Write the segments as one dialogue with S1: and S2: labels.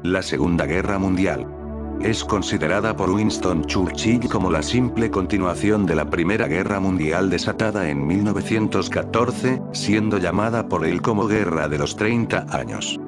S1: La Segunda Guerra Mundial es considerada por Winston Churchill como la simple continuación de la Primera Guerra Mundial desatada en 1914, siendo llamada por él como Guerra de los 30 años.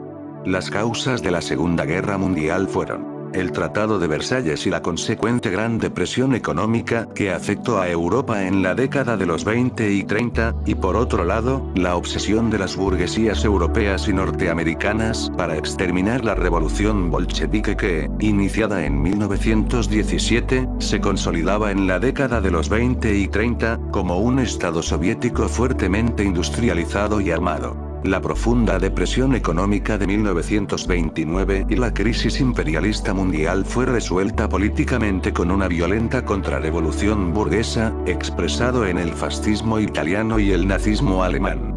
S1: Las causas de la Segunda Guerra Mundial fueron el Tratado de Versalles y la consecuente Gran Depresión económica que afectó a Europa en la década de los 20 y 30, y por otro lado, la obsesión de las burguesías europeas y norteamericanas para exterminar la revolución bolchevique que, iniciada en 1917, se consolidaba en la década de los 20 y 30, como un Estado soviético fuertemente industrializado y armado. La profunda depresión económica de 1929 y la crisis imperialista mundial fue resuelta políticamente con una violenta contrarrevolución burguesa, expresado en el fascismo italiano y el nazismo alemán.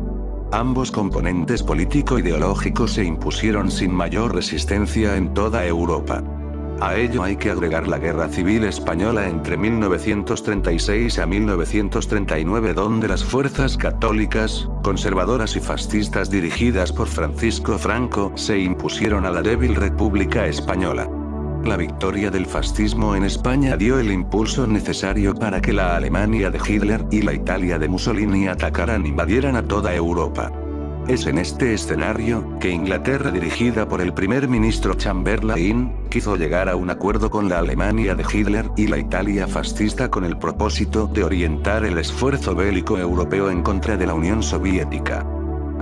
S1: Ambos componentes político-ideológicos se impusieron sin mayor resistencia en toda Europa. A ello hay que agregar la Guerra Civil Española entre 1936 a 1939, donde las fuerzas católicas, conservadoras y fascistas dirigidas por Francisco Franco se impusieron a la débil República Española. La victoria del fascismo en España dio el impulso necesario para que la Alemania de Hitler y la Italia de Mussolini atacaran e invadieran a toda Europa. Es en este escenario que Inglaterra, dirigida por el primer ministro Chamberlain, quiso llegar a un acuerdo con la Alemania de Hitler y la Italia fascista con el propósito de orientar el esfuerzo bélico europeo en contra de la Unión Soviética.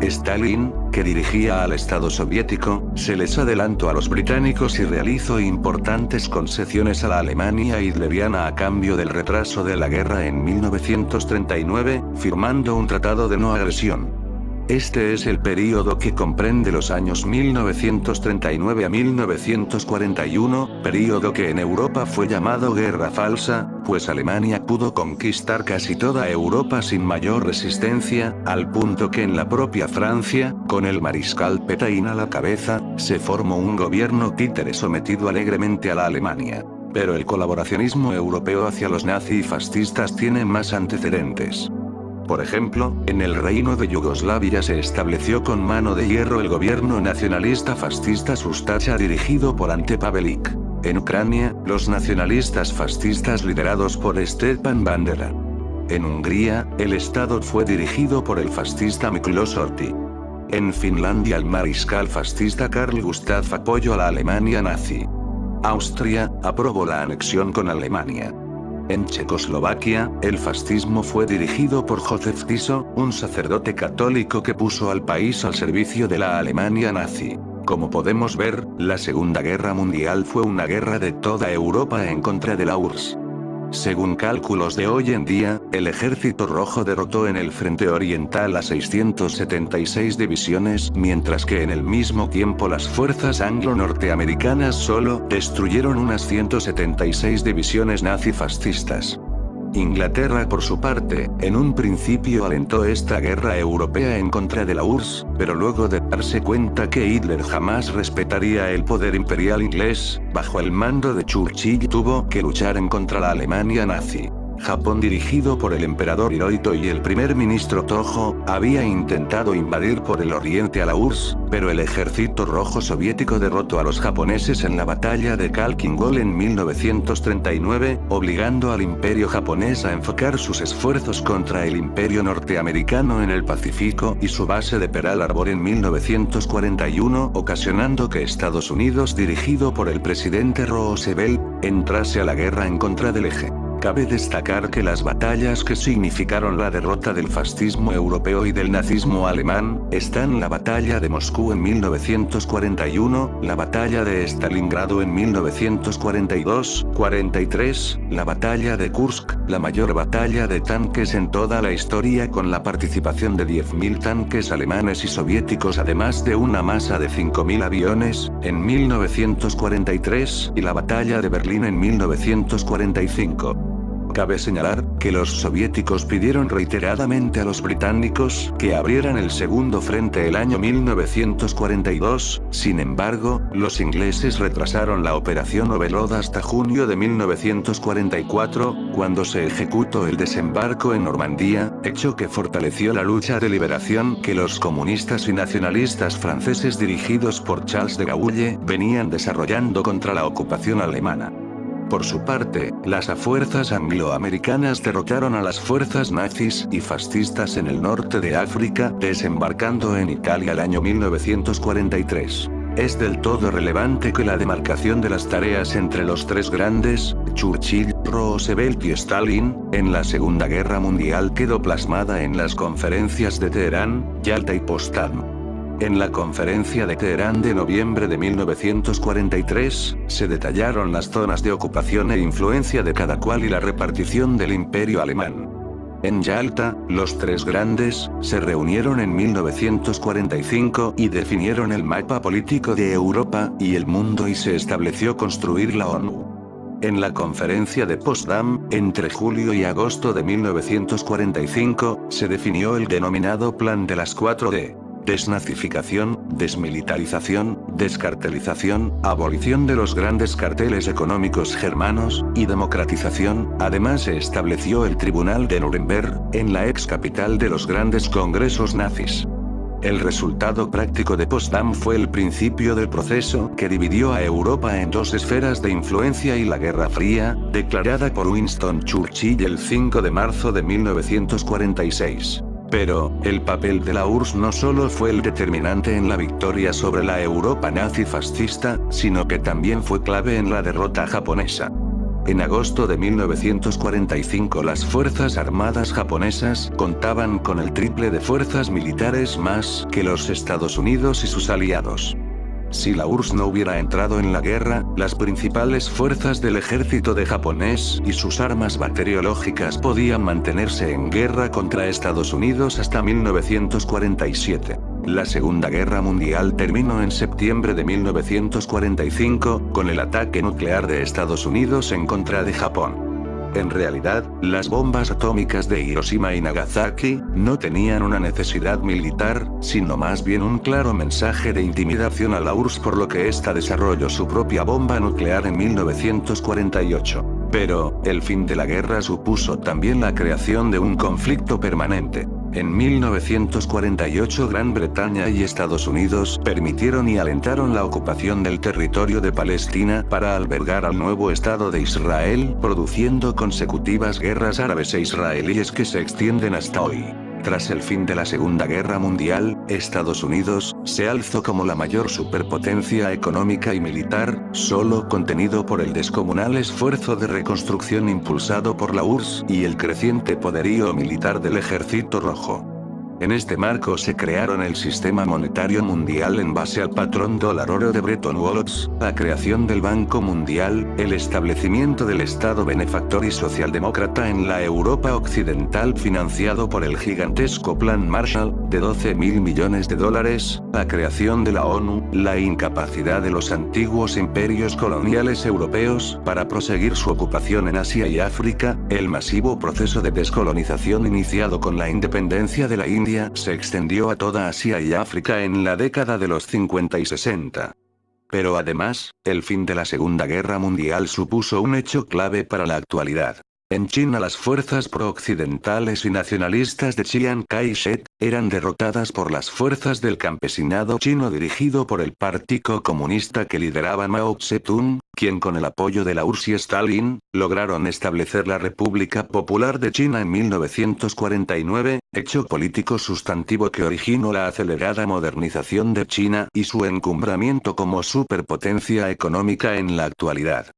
S1: Stalin, que dirigía al Estado soviético, se les adelantó a los británicos y realizó importantes concesiones a la Alemania hitleriana a cambio del retraso de la guerra en 1939, firmando un tratado de no agresión. Este es el período que comprende los años 1939 a 1941, período que en Europa fue llamado Guerra Falsa, pues Alemania pudo conquistar casi toda Europa sin mayor resistencia, al punto que en la propia Francia, con el mariscal Pétain a la cabeza, se formó un gobierno títere sometido alegremente a la Alemania. Pero el colaboracionismo europeo hacia los nazifascistas tiene más antecedentes. Por ejemplo, en el Reino de Yugoslavia se estableció con mano de hierro el gobierno nacionalista fascista Ustaša dirigido por Ante Pavelić. En Ucrania, los nacionalistas fascistas liderados por Stepan Bandera. En Hungría, el Estado fue dirigido por el fascista Miklós Horthy. En Finlandia, el mariscal fascista Carl Gustaf apoyó a la Alemania nazi. Austria aprobó la anexión con Alemania. En Checoslovaquia, el fascismo fue dirigido por Józef Tiso, un sacerdote católico que puso al país al servicio de la Alemania nazi. Como podemos ver, la Segunda Guerra Mundial fue una guerra de toda Europa en contra de la URSS. Según cálculos de hoy en día, el Ejército Rojo derrotó en el frente oriental a 676 divisiones, mientras que en el mismo tiempo las fuerzas anglo-norteamericanas solo destruyeron unas 176 divisiones nazifascistas. Inglaterra, por su parte, en un principio alentó esta guerra europea en contra de la URSS, pero luego de darse cuenta que Hitler jamás respetaría el poder imperial inglés, bajo el mando de Churchill tuvo que luchar en contra la Alemania nazi. Japón, dirigido por el emperador Hirohito y el primer ministro Tojo, había intentado invadir por el oriente a la URSS, pero el ejército rojo soviético derrotó a los japoneses en la batalla de Khalkhin Gol en 1939, obligando al imperio japonés a enfocar sus esfuerzos contra el imperio norteamericano en el Pacífico y su base de Pearl Harbor en 1941, ocasionando que Estados Unidos, dirigido por el presidente Roosevelt, entrase a la guerra en contra del eje. Cabe destacar que las batallas que significaron la derrota del fascismo europeo y del nazismo alemán, están la batalla de Moscú en 1941, la batalla de Stalingrado en 1942-43, la batalla de Kursk, la mayor batalla de tanques en toda la historia con la participación de 10.000 tanques alemanes y soviéticos además de una masa de 5.000 aviones, en 1943, y la batalla de Berlín en 1945. Cabe señalar, que los soviéticos pidieron reiteradamente a los británicos que abrieran el segundo frente el año 1942, sin embargo, los ingleses retrasaron la operación Overlord hasta junio de 1944, cuando se ejecutó el desembarco en Normandía, hecho que fortaleció la lucha de liberación que los comunistas y nacionalistas franceses dirigidos por Charles de Gaulle venían desarrollando contra la ocupación alemana. Por su parte, las fuerzas angloamericanas derrotaron a las fuerzas nazis y fascistas en el norte de África, desembarcando en Italia el año 1943. Es del todo relevante que la demarcación de las tareas entre los tres grandes, Churchill, Roosevelt y Stalin, en la Segunda Guerra Mundial quedó plasmada en las conferencias de Teherán, Yalta y Potsdam. En la conferencia de Teherán de noviembre de 1943, se detallaron las zonas de ocupación e influencia de cada cual y la repartición del imperio alemán. En Yalta, los tres grandes, se reunieron en 1945 y definieron el mapa político de Europa y el mundo y se estableció construir la ONU. En la conferencia de Potsdam, entre julio y agosto de 1945, se definió el denominado Plan de las 4D. Desnazificación, desmilitarización, descartelización, abolición de los grandes carteles económicos germanos, y democratización. Además se estableció el Tribunal de Nuremberg, en la ex capital de los grandes congresos nazis. El resultado práctico de Potsdam fue el principio del proceso que dividió a Europa en dos esferas de influencia y la Guerra Fría, declarada por Winston Churchill el 5 de marzo de 1946. Pero, el papel de la URSS no solo fue el determinante en la victoria sobre la Europa nazi-fascista, sino que también fue clave en la derrota japonesa. En agosto de 1945 las Fuerzas Armadas japonesas contaban con el triple de fuerzas militares más que los Estados Unidos y sus aliados. Si la URSS no hubiera entrado en la guerra, las principales fuerzas del ejército de japonés y sus armas bacteriológicas podían mantenerse en guerra contra Estados Unidos hasta 1947. La Segunda Guerra Mundial terminó en septiembre de 1945, con el ataque nuclear de Estados Unidos en contra de Japón. En realidad, las bombas atómicas de Hiroshima y Nagasaki no tenían una necesidad militar, sino más bien un claro mensaje de intimidación a la URSS, por lo que ésta desarrolló su propia bomba nuclear en 1948. Pero, el fin de la guerra supuso también la creación de un conflicto permanente. En 1948 Gran Bretaña y Estados Unidos permitieron y alentaron la ocupación del territorio de Palestina para albergar al nuevo Estado de Israel, produciendo consecutivas guerras árabes e israelíes que se extienden hasta hoy. Tras el fin de la Segunda Guerra Mundial, Estados Unidos se alzó como la mayor superpotencia económica y militar, solo contenido por el descomunal esfuerzo de reconstrucción impulsado por la URSS y el creciente poderío militar del Ejército Rojo. En este marco se crearon el sistema monetario mundial en base al patrón dólar-oro de Bretton Woods, la creación del Banco Mundial, el establecimiento del Estado benefactor y socialdemócrata en la Europa occidental financiado por el gigantesco Plan Marshall, de $12.000 millones, la creación de la ONU, la incapacidad de los antiguos imperios coloniales europeos para proseguir su ocupación en Asia y África, el masivo proceso de descolonización iniciado con la independencia de la India, se extendió a toda Asia y África en la década de los 50 y 60. Pero además, el fin de la Segunda Guerra Mundial supuso un hecho clave para la actualidad. En China las fuerzas pro-occidentales y nacionalistas de Chiang Kai-shek eran derrotadas por las fuerzas del campesinado chino dirigido por el Partido Comunista que lideraba Mao Zedong, quien con el apoyo de la URSS y Stalin, lograron establecer la República Popular de China en 1949, hecho político sustantivo que originó la acelerada modernización de China y su encumbramiento como superpotencia económica en la actualidad.